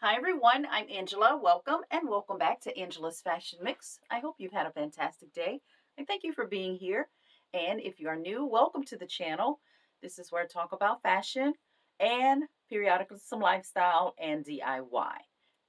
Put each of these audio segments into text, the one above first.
Hi everyone, I'm Angela. Welcome and welcome back to Angela's Fashion Mix. I hope you've had a fantastic day and thank you for being here. And if you are new, welcome to the channel. This is where I talk about fashion and periodically some lifestyle and DIY.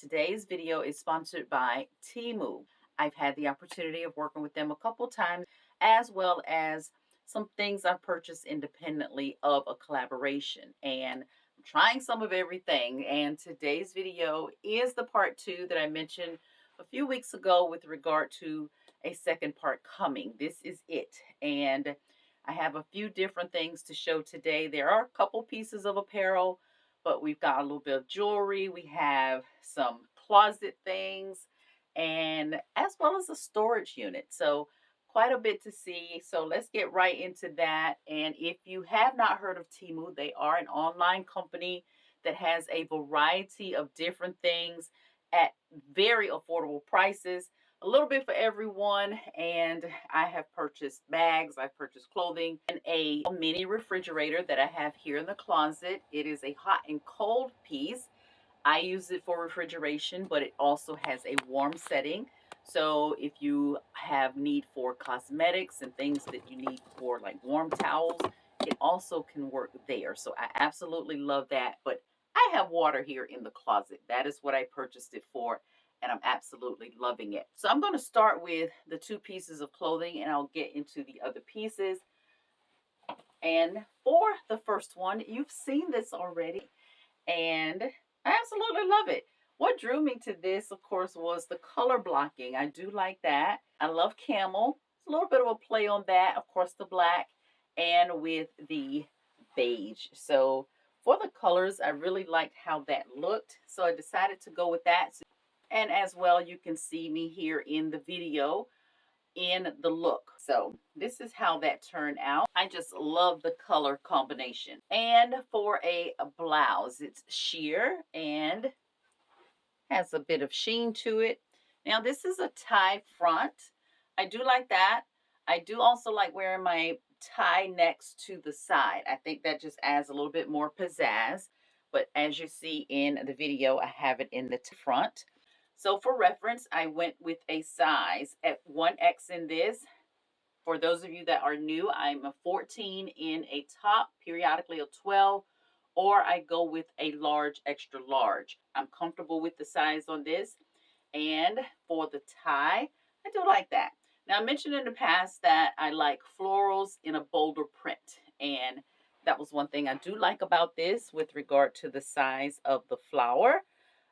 Today's video is sponsored by Temu. I've had the opportunity of working with them a couple times, as well as some things I've purchased independently of a collaboration. And trying some of everything, and today's video is the part two that I mentioned a few weeks ago with regard to a second part coming. This is it, and I have a few different things to show today. There are a couple pieces of apparel, but we've got a little bit of jewelry, we have some closet things, and as well as a storage unit. So quite a bit to see. So let's get right into that. And if you have not heard of Temu, they are an online company that has a variety of different things at very affordable prices, a little bit for everyone. And I have purchased bags, I've purchased clothing, and a mini refrigerator that I have here in the closet. It is a hot and cold piece. I use it for refrigeration, but it also has a warm setting. So if you have need for cosmetics and things that you need for like warm towels, it also can work there. So I absolutely love that. But I have water here in the closet. That is what I purchased it for. And I'm absolutely loving it. So I'm going to start with the two pieces of clothing and I'll get into the other pieces. And for the first one, you've seen this already. And I absolutely love it. What drew me to this, of course, was the color blocking. I do like that. I love camel. It's a little bit of a play on that. Of course, the black and with the beige. So for the colors, I really liked how that looked. So I decided to go with that. And as well, you can see me here in the video in the look. So this is how that turned out. I just love the color combination. And for a blouse, it's sheer and has a bit of sheen to it. Now this is a tie front. I do like that. I do also like wearing my tie next to the side. I think that just adds a little bit more pizzazz. But as you see in the video, I have it in the front. So for reference, I went with a size at 1X in this. For those of you that are new, I'm a 14 in a top, periodically a 12, or I go with a large, extra large. I'm comfortable with the size on this. And for the tie, I do like that. Now, I mentioned in the past that I like florals in a bolder print. And that was one thing I do like about this with regard to the size of the flower.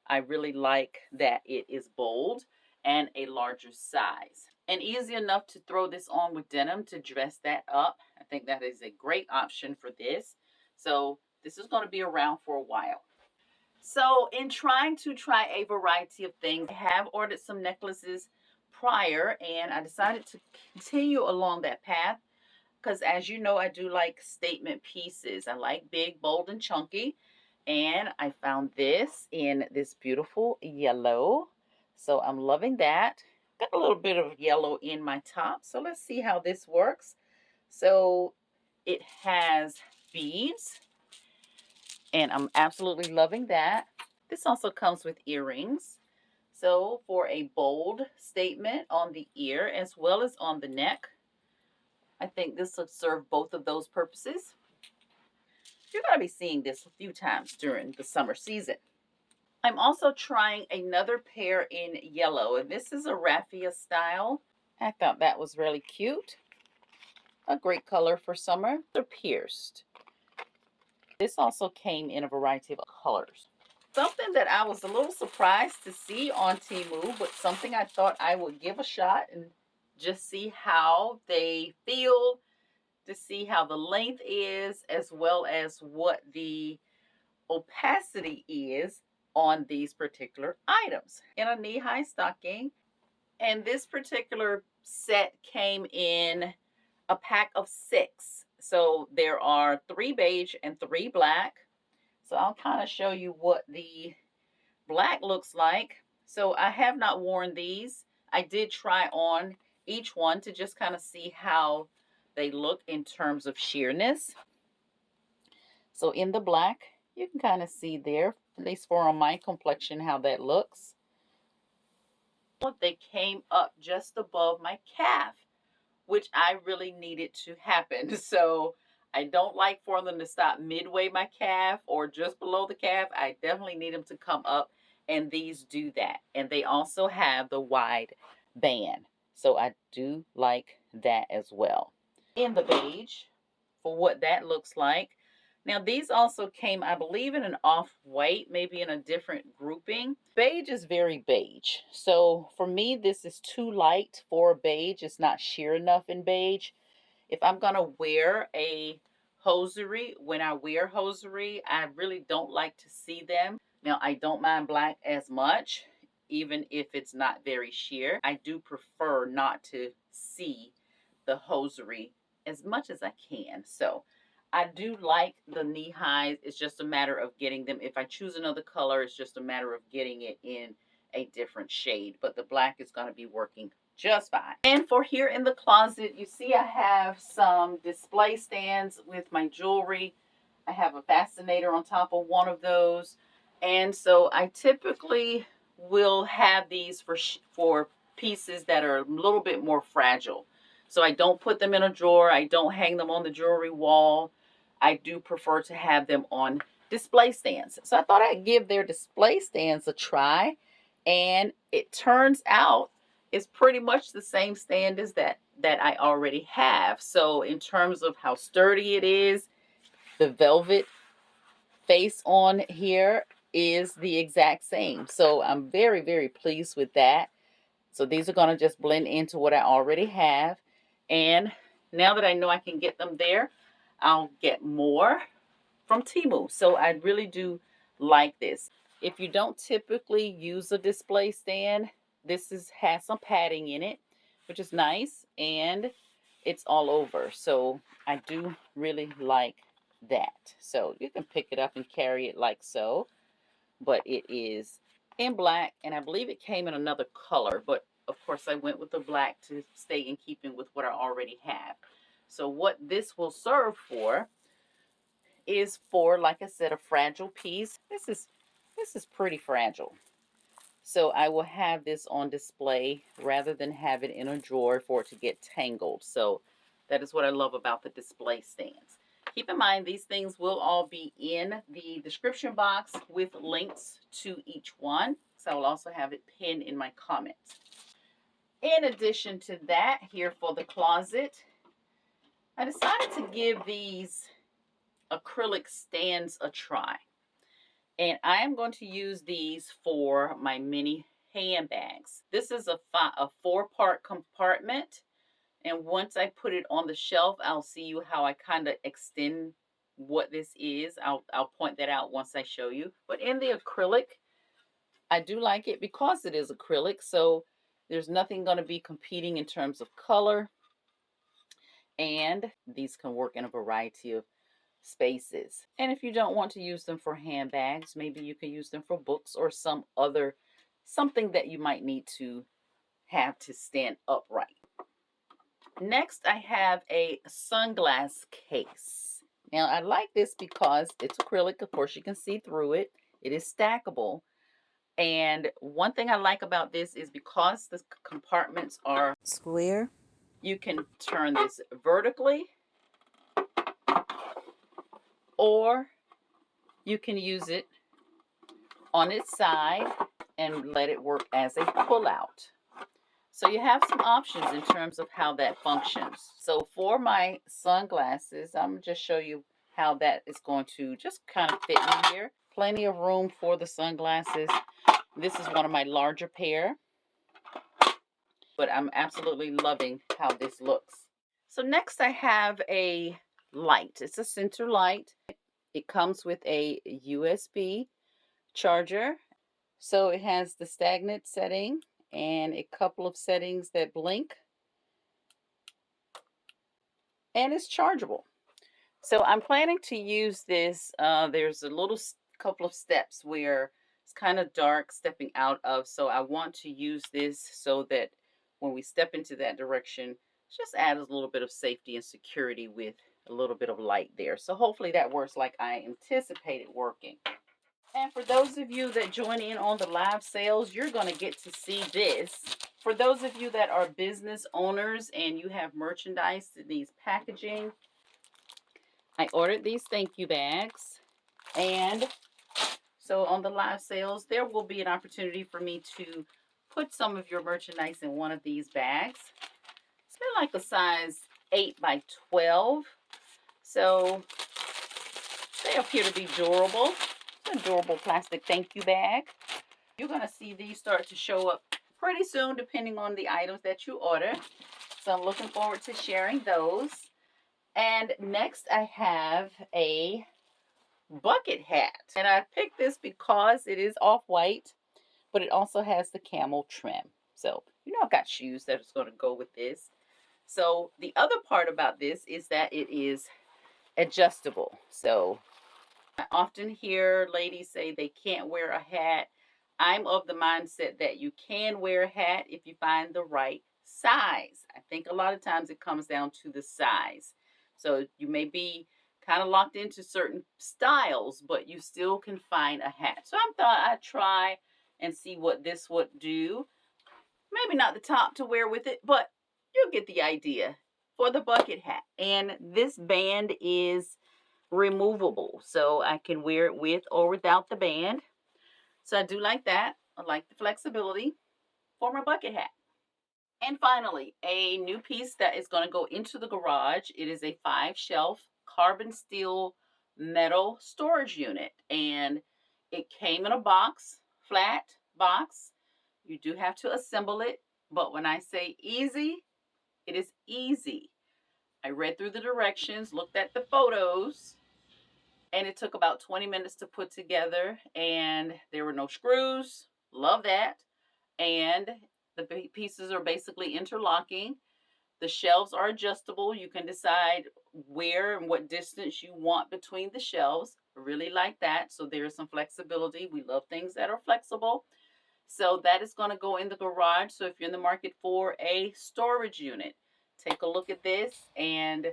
I really like that it is bold and a larger size. And easy enough to throw this on with denim to dress that up. I think that is a great option for this. So this is going to be around for a while. So in trying to try a variety of things, I have ordered some necklaces prior and I decided to continue along that path because as you know, I do like statement pieces. I like big, bold, and chunky. And I found this in this beautiful yellow. So I'm loving that. Got a little bit of yellow in my top. So let's see how this works. So it has beads. And I'm absolutely loving that. This also comes with earrings. So for a bold statement on the ear as well as on the neck, I think this will serve both of those purposes. You're going to be seeing this a few times during the summer season. I'm also trying another pair in yellow, and this is a Raffia style. I thought that was really cute. A great color for summer. They're pierced. This also came in a variety of colors. Something that I was a little surprised to see on Temu, but something I thought I would give a shot and just see how they feel, to see how the length is, as well as what the opacity is on these particular items. In a knee-high stocking, and this particular set came in a pack of 6. So there are 3 beige and 3 black. So I'll kind of show you what the black looks like. So I have not worn these. I did try on each one to just kind of see how they look in terms of sheerness. So in the black, you can kind of see there at least for on my complexion, how that looks. They came up just above my calf, which I really needed to happen. So I don't like for them to stop midway my calf or just below the calf. I definitely need them to come up, and these do that. And they also have the wide band. So I do like that as well. In the beige for what that looks like. Now these also came, I believe, in an off-white, maybe in a different grouping. Beige is very beige. So for me, this is too light for beige. It's not sheer enough in beige. If I'm gonna wear a hosiery, when I wear hosiery, I really don't like to see them. Now I don't mind black as much, even if it's not very sheer. I do prefer not to see the hosiery as much as I can. So I do like the knee highs. It's just a matter of getting them. If I choose another color, it's just a matter of getting it in a different shade. But the black is going to be working just fine. And for here in the closet, you see I have some display stands with my jewelry. I have a fascinator on top of one of those. And so I typically will have these for pieces that are a little bit more fragile. So I don't put them in a drawer. I don't hang them on the jewelry wall. I do prefer to have them on display stands. So I thought I'd give their display stands a try. And it turns out it's pretty much the same stand as that I already have. So in terms of how sturdy it is, the velvet face on here is the exact same. So I'm very, very pleased with that. So these are going to just blend into what I already have. And now that I know I can get them there, I'll get more from Temu. So I really do like this. If you don't typically use a display stand, this has some padding in it, which is nice, and it's all over. So I do really like that. So you can pick it up and carry it like so, but it is in black, and I believe it came in another color, but of course I went with the black to stay in keeping with what I already have. So what this will serve for is for, like I said, a fragile piece. This is pretty fragile. So I will have this on display rather than have it in a drawer for it to get tangled. So that is what I love about the display stands. Keep in mind, these things will all be in the description box with links to each one. So I will also have it pinned in my comments. In addition to that, here for the closet, I decided to give these acrylic stands a try. And I am going to use these for my mini handbags. This is a 4-part compartment. And once I put it on the shelf, I'll see you how I kind of extend what this is. I'll point that out once I show you. But in the acrylic, I do like it because it is acrylic. So there's nothing going to be competing in terms of color. And these can work in a variety of spaces. And if you don't want to use them for handbags, maybe you can use them for books or something that you might need to have to stand upright. Next, I have a sunglass case. Now, I like this because it's acrylic. Of course, you can see through it. It is stackable. And one thing I like about this is because the compartments are square, you can turn this vertically, or you can use it on its side and let it work as a pull-out. So you have some options in terms of how that functions. So for my sunglasses, I'm going to just show you how that is going to just kind of fit in here. Plenty of room for the sunglasses. This is one of my larger pair, but I'm absolutely loving how this looks. So next I have a light. It's a center light. It comes with a USB charger. So it has the stagnant setting and a couple of settings that blink. And it's chargeable. So I'm planning to use this. There's a couple of steps where it's kind of dark stepping out of. So I want to use this so that when we step into that direction, just add a little bit of safety and security with a little bit of light there. So hopefully that works like I anticipated working. And for those of you that join in on the live sales, you're going to get to see this. For those of you that are business owners and you have merchandise that needs packaging, I ordered these thank you bags. And so on the live sales, there will be an opportunity for me to put some of your merchandise in one of these bags. It's been like a size 8 by 12. So they appear to be durable. It's a durable plastic thank you bag. You're going to see these start to show up pretty soon depending on the items that you order. So I'm looking forward to sharing those. And next I have a bucket hat. And I picked this because it is off-white, but it also has the camel trim. So, you know, I've got shoes that's going to go with this. So the other part about this is that it is adjustable. So I often hear ladies say they can't wear a hat. I'm of the mindset that you can wear a hat if you find the right size. I think a lot of times it comes down to the size. So you may be kind of locked into certain styles, but you still can find a hat. So I thought I'd try and see what this would do. Maybe not the top to wear with it, but you'll get the idea for the bucket hat. And this band is removable, so I can wear it with or without the band. So I do like that. I like the flexibility for my bucket hat. And finally, a new piece that is going to go into the garage. It is a 5-shelf carbon steel metal storage unit, and it came in a box, flat box. You do have to assemble it, but when I say easy, it is easy. I read through the directions, looked at the photos, and it took about 20 minutes to put together, and there were no screws. Love that. And the pieces are basically interlocking. The shelves are adjustable. You can decide where and what distance you want between the shelves. I really like that. So there is some flexibility. We love things that are flexible. So that is going to go in the garage. So if you're in the market for a storage unit, take a look at this and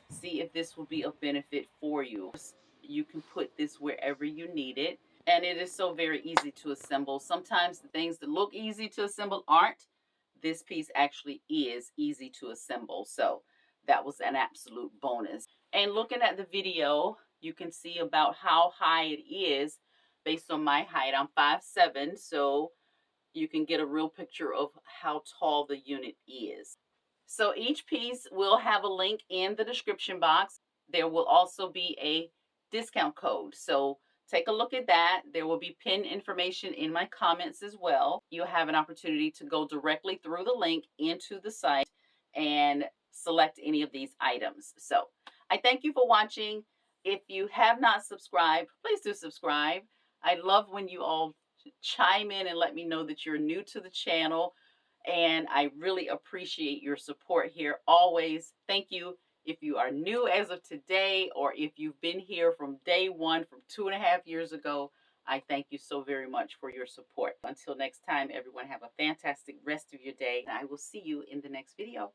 see if this will be of benefit for you. You can put this wherever you need it. And it is so very easy to assemble. Sometimes the things that look easy to assemble aren't. This piece actually is easy to assemble. So that was an absolute bonus. And looking at the video, you can see about how high it is based on my height. I'm 5'7", so you can get a real picture of how tall the unit is. So each piece will have a link in the description box. There will also be a discount code. So take a look at that. There will be pinned information in my comments as well. You'll have an opportunity to go directly through the link into the site and select any of these items. So I thank you for watching. If you have not subscribed, please do subscribe. I love when you all chime in and let me know that you're new to the channel, and I really appreciate your support here always. Thank you. If you are new as of today, or if you've been here from day one, from 2.5 years ago, I thank you so very much for your support. Until next time, everyone, have a fantastic rest of your day, and I will see you in the next video.